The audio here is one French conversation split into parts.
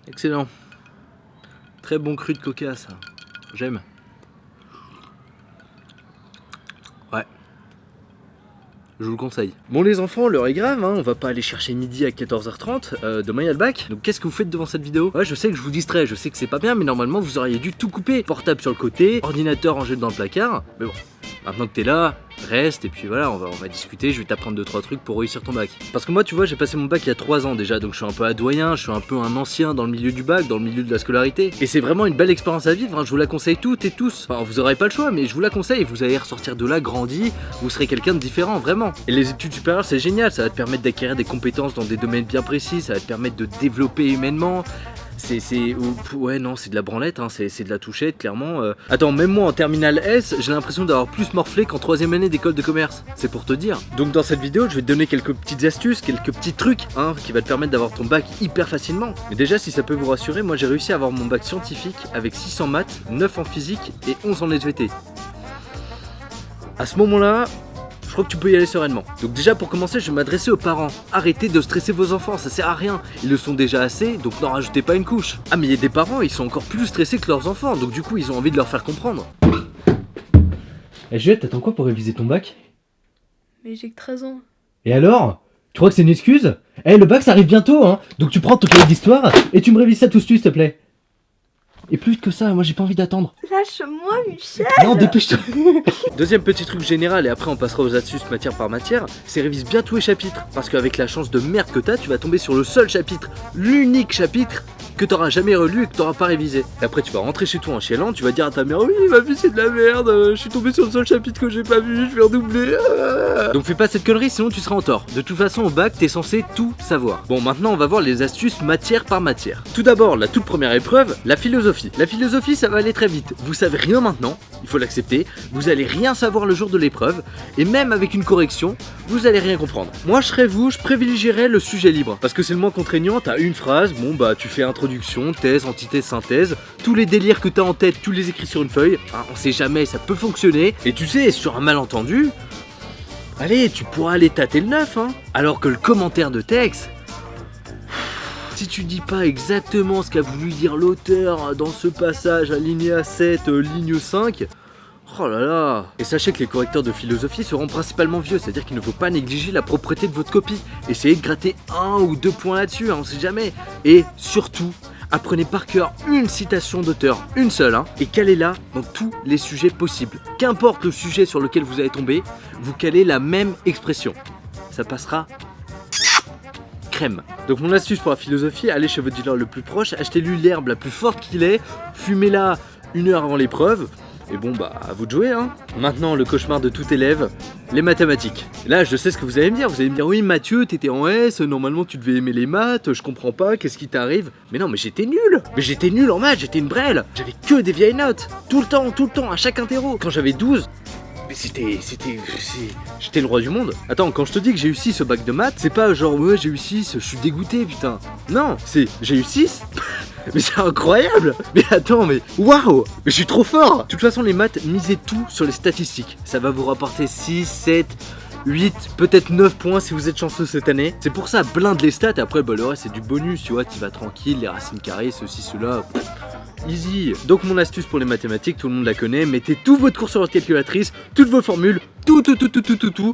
Excellent. Très bon cru de coca, ça. J'aime. Ouais. Je vous le conseille. Bon les enfants, l'heure est grave, hein. On va pas aller chercher midi à 14h30, demain il y a le bac. Donc qu'est-ce que vous faites devant cette vidéo? Ouais, je sais que je vous distrais, je sais que c'est pas bien, mais normalement vous auriez dû tout couper. Portable sur le côté, ordinateur rangé dans le placard. Mais bon, maintenant que t'es là, reste et puis voilà, on va discuter, je vais t'apprendre 2-3 trucs pour réussir ton bac. Parce que moi tu vois, j'ai passé mon bac il y a 3 ans déjà, donc je suis un peu adoyen, je suis un peu un ancien dans le milieu du bac, dans le milieu de la scolarité. Et c'est vraiment une belle expérience à vivre, hein. Je vous la conseille toutes et tous. Enfin, vous aurez pas le choix, mais je vous la conseille, vous allez ressortir de là grandi, vous serez quelqu'un de différent, vraiment. Et les études supérieures c'est génial, ça va te permettre d'acquérir des compétences dans des domaines bien précis, ça va te permettre de développer humainement. Ouais non, c'est de la branlette, hein. C'est de la touchette clairement. Attends, même moi en terminale S, j'ai l'impression d'avoir plus morflé qu'en 3ème année d'école de commerce. C'est pour te dire. Donc dans cette vidéo, je vais te donner quelques petites astuces, quelques petits trucs, hein, qui va te permettre d'avoir ton bac hyper facilement. Mais déjà, si ça peut vous rassurer, moi j'ai réussi à avoir mon bac scientifique avec 6 en maths, 9 en physique et 11 en SVT. À ce moment-là, je crois que tu peux y aller sereinement. Donc déjà pour commencer, je vais m'adresser aux parents. Arrêtez de stresser vos enfants, ça sert à rien. Ils le sont déjà assez, donc n'en rajoutez pas une couche. Ah mais il y a des parents, ils sont encore plus stressés que leurs enfants, donc du coup ils ont envie de leur faire comprendre. Eh Juliette, t'attends quoi pour réviser ton bac? Mais j'ai que 13 ans. Et alors? Tu crois que c'est une excuse? Eh, le bac ça arrive bientôt, hein. Donc tu prends ton cahier d'histoire et tu me révises ça tout de suite, s'il te plaît. Et plus vite que ça, moi j'ai pas envie d'attendre. Lâche-moi, Michel. Non, dépêche-toi. Deuxième petit truc général, et après on passera aux astuces matière par matière, c'est révise bien tous les chapitres. Parce qu'avec la chance de merde que t'as, tu vas tomber sur le seul chapitre, l'unique chapitre que t'auras jamais relu et que t'auras pas révisé. Et après tu vas rentrer chez toi en chialant, tu vas dire à ta mère: oui ma vie c'est de la merde, je suis tombé sur le seul chapitre que j'ai pas vu, je vais redoubler. Donc fais pas cette connerie sinon tu seras en tort. De toute façon au bac t'es censé tout savoir. Bon maintenant on va voir les astuces matière par matière. Tout d'abord la toute première épreuve, la philosophie. La philosophie ça va aller très vite. Vous savez rien maintenant, il faut l'accepter. Vous allez rien savoir le jour de l'épreuve. Et même avec une correction, vous allez rien comprendre. Moi je serais vous, je privilégierais le sujet libre. Parce que c'est le moins contraignant, t'as une phrase, bon bah tu fais introduction, thèse, antithèse, synthèse. Tous les délires que t'as en tête, tu les écris sur une feuille. Hein, on sait jamais, ça peut fonctionner. Et tu sais, sur un malentendu, allez, tu pourras aller tâter le neuf. Hein. Alors que le commentaire de texte, si tu dis pas exactement ce qu'a voulu dire l'auteur dans ce passage à linéa 7, ligne 5, oh là là. Et sachez que les correcteurs de philosophie seront principalement vieux, c'est-à-dire qu'il ne faut pas négliger la propreté de votre copie. Essayez de gratter 1 ou 2 points là-dessus, hein, on sait jamais. Et surtout, apprenez par cœur une citation d'auteur, une seule, hein, et calez-la dans tous les sujets possibles. Qu'importe le sujet sur lequel vous allez tomber, vous calez la même expression. Ça passera crème. Donc mon astuce pour la philosophie, allez chez votre dealer le plus proche, achetez-lui l'herbe la plus forte qu'il ait, fumez-la 1 heure avant l'épreuve, et bon bah à vous de jouer hein. Maintenant le cauchemar de tout élève, les mathématiques. Là je sais ce que vous allez me dire, oui Mathieu t'étais en S, normalement tu devais aimer les maths, je comprends pas, qu'est-ce qui t'arrive? Mais non mais j'étais nul en maths, j'étais une brêle, j'avais que des vieilles notes, tout le temps, à chaque interro. Quand j'avais 12, j'étais le roi du monde. Attends, quand je te dis que j'ai eu 6 au bac de maths, c'est pas genre ouais j'ai eu 6, je suis dégoûté putain. Non, c'est j'ai eu 6. Mais c'est incroyable. Mais attends, mais waouh. Mais je suis trop fort. De toute façon les maths, misez tout sur les statistiques. Ça va vous rapporter 6, 7, 8, peut-être 9 points si vous êtes chanceux cette année. C'est pour ça, blinde les stats et après bah le reste c'est du bonus, tu vois, tu vas tranquille, les racines carrées, ceci, cela. Easy. Donc mon astuce pour les mathématiques, tout le monde la connaît, mettez tout votre cours sur votre calculatrice, toutes vos formules, tout,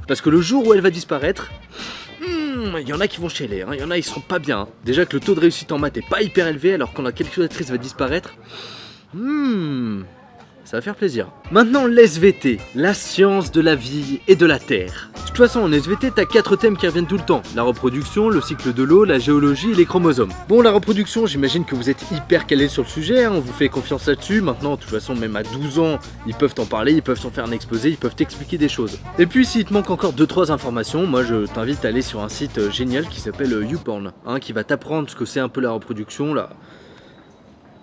parce que le jour où elle va disparaître, il y en a qui vont chialer, hein. Il y en a ils seront pas bien. Hein. Déjà que le taux de réussite en maths est pas hyper élevé, alors quand la calculatrice va disparaître, ça va faire plaisir. Maintenant l'SVT, la science de la vie et de la terre. De toute façon en SVT t'as 4 thèmes qui reviennent tout le temps. La reproduction, le cycle de l'eau, la géologie et les chromosomes. Bon la reproduction j'imagine que vous êtes hyper calé sur le sujet, hein, on vous fait confiance là-dessus. Maintenant de toute façon même à 12 ans ils peuvent t'en parler, ils peuvent t'en faire un exposé, ils peuvent t'expliquer des choses. Et puis s'il te manque encore 2-3 informations, moi je t'invite à aller sur un site génial qui s'appelle YouPorn, hein, qui va t'apprendre ce que c'est un peu la reproduction là.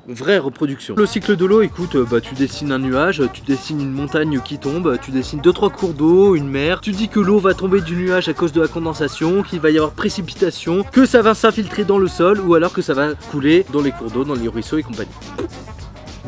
Vraie reproduction. Le cycle de l'eau, écoute, bah tu dessines un nuage, tu dessines une montagne qui tombe, tu dessines 2-3 cours d'eau, une mer, tu dis que l'eau va tomber du nuage à cause de la condensation, qu'il va y avoir précipitation, que ça va s'infiltrer dans le sol ou alors que ça va couler dans les cours d'eau, dans les ruisseaux et compagnie.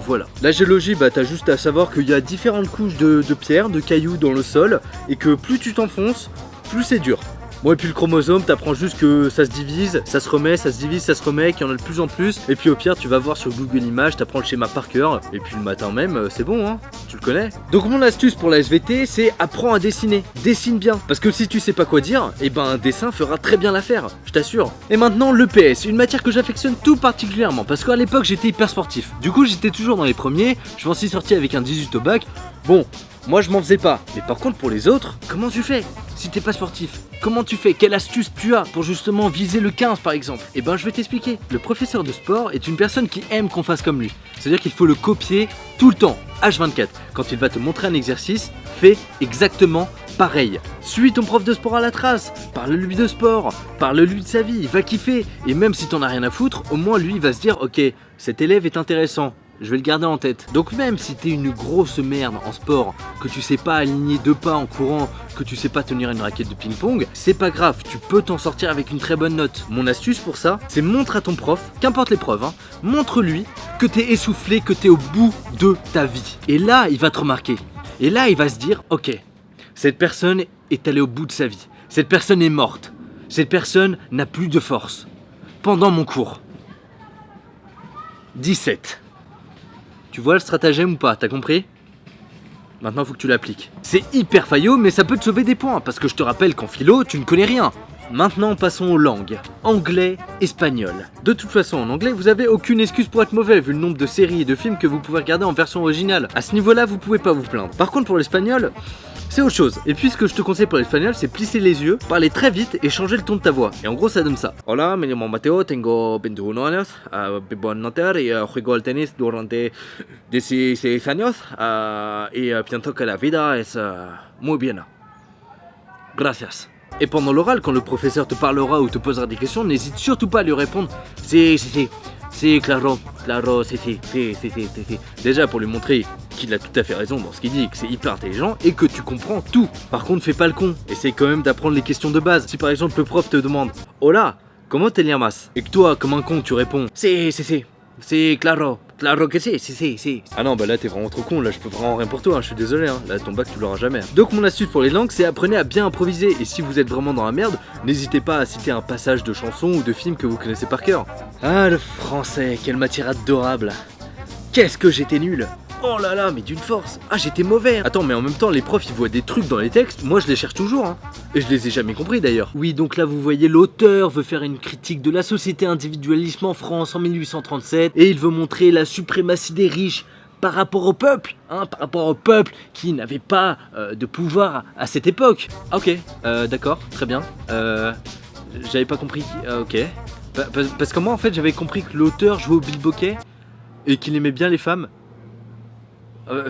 Voilà. La géologie, bah t'as juste à savoir qu'il y a différentes couches de pierres, de cailloux dans le sol et que plus tu t'enfonces, plus c'est dur. Bon, et puis le chromosome, t'apprends juste que ça se divise, ça se remet, ça se divise, ça se remet, qu'il y en a de plus en plus. Et puis au pire, tu vas voir sur Google Images, t'apprends le schéma par cœur. Et puis le matin même, c'est bon, hein, tu le connais. Donc mon astuce pour la SVT, c'est apprends à dessiner. Dessine bien. Parce que si tu sais pas quoi dire, et ben un dessin fera très bien l'affaire, je t'assure. Et maintenant, le PS, une matière que j'affectionne tout particulièrement. Parce qu'à l'époque, j'étais hyper sportif. Du coup, j'étais toujours dans les premiers. Je m'en suis sorti avec un 18 au bac. Bon, moi je m'en faisais pas. Mais par contre, pour les autres, comment tu fais si t'es pas sportif? Comment tu fais? Quelle astuce tu as pour justement viser le 15 par exemple? Eh ben je vais t'expliquer. Le professeur de sport est une personne qui aime qu'on fasse comme lui. C'est-à-dire qu'il faut le copier tout le temps, H24. Quand il va te montrer un exercice, fais exactement pareil. Suis ton prof de sport à la trace, parle-lui de sport, parle-lui de sa vie, il va kiffer. Et même si t'en as rien à foutre, au moins lui il va se dire ok, cet élève est intéressant. Je vais le garder en tête. Donc même si t'es une grosse merde en sport, que tu sais pas aligner 2 pas en courant, que tu sais pas tenir une raquette de ping-pong, c'est pas grave, tu peux t'en sortir avec une très bonne note. Mon astuce pour ça, c'est montre à ton prof, qu'importe l'épreuve, hein, montre-lui que t'es essoufflé, que t'es au bout de ta vie. Et là, il va te remarquer. Et là, il va se dire, ok, cette personne est allée au bout de sa vie. Cette personne est morte. Cette personne n'a plus de force. Pendant mon cours. 17. Tu vois le stratagème ou pas, t'as compris? Maintenant faut que tu l'appliques. C'est hyper faillot mais ça peut te sauver des points parce que je te rappelle qu'en philo tu ne connais rien. Maintenant passons aux langues. Anglais, espagnol. De toute façon en anglais vous avez aucune excuse pour être mauvais vu le nombre de séries et de films que vous pouvez regarder en version originale. À ce niveau là vous pouvez pas vous plaindre. Par contre pour l'espagnol, c'est autre chose. Et puis ce que je te conseille pour l'espagnol, c'est plisser les yeux, parler très vite et changer le ton de ta voix. Et en gros, ça donne ça. Hola, me llamo Mateo, tengo 21 años, vivo en Nanterre y juego al tenis durante 16 años y pienso que la vida es muy bien. Gracias. Et pendant l'oral, quand le professeur te parlera ou te posera des questions, n'hésite surtout pas à lui répondre si, claro, si. Déjà pour lui montrer qu'il a tout à fait raison dans ce qu'il dit, que c'est hyper intelligent et que tu comprends tout. Par contre, fais pas le con. Essaye quand même d'apprendre les questions de base. Si par exemple le prof te demande Hola, comment te llamas? Et que toi, comme un con, tu réponds si, claro que si. Ah non, bah là t'es vraiment trop con, là je peux vraiment rien pour toi, hein, je suis désolé, hein. Là ton bac tu l'auras jamais. Donc mon astuce pour les langues, c'est apprenez à bien improviser. Et si vous êtes vraiment dans la merde, n'hésitez pas à citer un passage de chanson ou de film que vous connaissez par cœur. Ah le français, quelle matière adorable. Qu'est-ce que j'étais nul. Oh là là, mais d'une force. Ah j'étais mauvais. Attends, mais en même temps les profs ils voient des trucs dans les textes, moi je les cherche toujours, hein. Et je les ai jamais compris d'ailleurs. Oui, donc là vous voyez l'auteur veut faire une critique de la société individualisme en France en 1837 et il veut montrer la suprématie des riches par rapport au peuple, hein, par rapport au peuple qui n'avait pas de pouvoir à cette époque. Ok, d'accord, très bien. J'avais pas compris, ok. Parce que moi en fait j'avais compris que l'auteur jouait au bilboquet et qu'il aimait bien les femmes.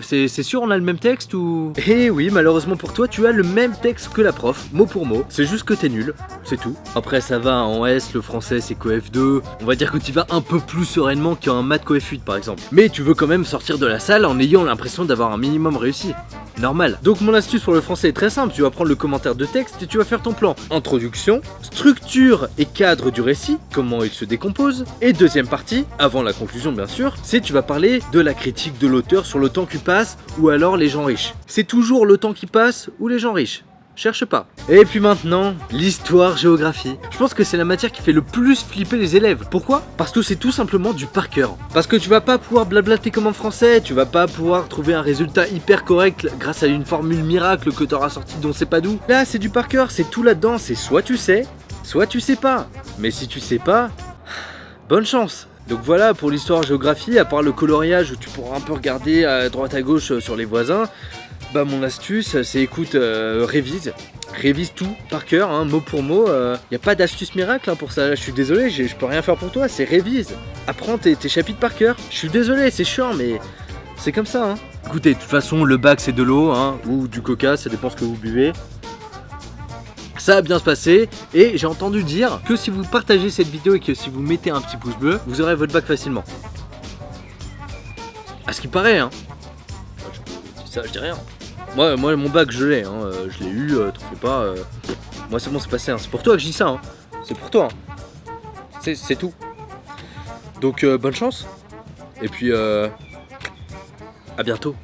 C'est sûr on a le même texte ou... Eh oui, malheureusement pour toi, tu as le même texte que la prof, mot pour mot. C'est juste que t'es nul, c'est tout. Après ça va, en S, le français c'est coef 2. On va dire que tu vas un peu plus sereinement qu'un maths coef 8 par exemple. Mais tu veux quand même sortir de la salle en ayant l'impression d'avoir un minimum réussi. Normal. Donc mon astuce pour le français est très simple, tu vas prendre le commentaire de texte et tu vas faire ton plan. Introduction, structure et cadre du récit, comment il se décompose. Et deuxième partie, avant la conclusion bien sûr, c'est tu vas parler de la critique de l'auteur sur le temps qui passe ou alors les gens riches. C'est toujours le temps qui passe ou les gens riches. Cherche pas. Et puis maintenant, l'histoire-géographie. Je pense que c'est la matière qui fait le plus flipper les élèves. Pourquoi? Parce que c'est tout simplement du par cœur. Parce que tu vas pas pouvoir blablater comme en français, tu vas pas pouvoir trouver un résultat hyper correct grâce à une formule miracle que t'auras sortie d'on sait pas d'où. Là, c'est du par cœur, c'est tout là-dedans, c'est soit tu sais pas. Mais si tu sais pas, bonne chance. Donc voilà pour l'histoire-géographie, à part le coloriage où tu pourras un peu regarder à droite à gauche sur les voisins. Bah mon astuce c'est écoute, révise tout par cœur, hein, mot pour mot, y a pas d'astuce miracle hein, pour ça, je suis désolé, je peux rien faire pour toi, c'est révise, apprends tes chapitres par cœur, je suis désolé, c'est chiant mais c'est comme ça hein. Écoutez, de toute façon le bac c'est de l'eau hein, ou du coca, ça dépend ce que vous buvez. Ça va bien se passer et j'ai entendu dire que si vous partagez cette vidéo et que si vous mettez un petit pouce bleu, vous aurez votre bac facilement. À ce qui paraît hein. Je dis ça, je dis rien. Moi mon bac je l'ai, hein. Je l'ai eu, t'en fais pas. Moi c'est bon, c'est passé, hein. C'est pour toi que je dis ça, hein. C'est pour toi. Hein. C'est tout. Donc bonne chance. Et puis à bientôt.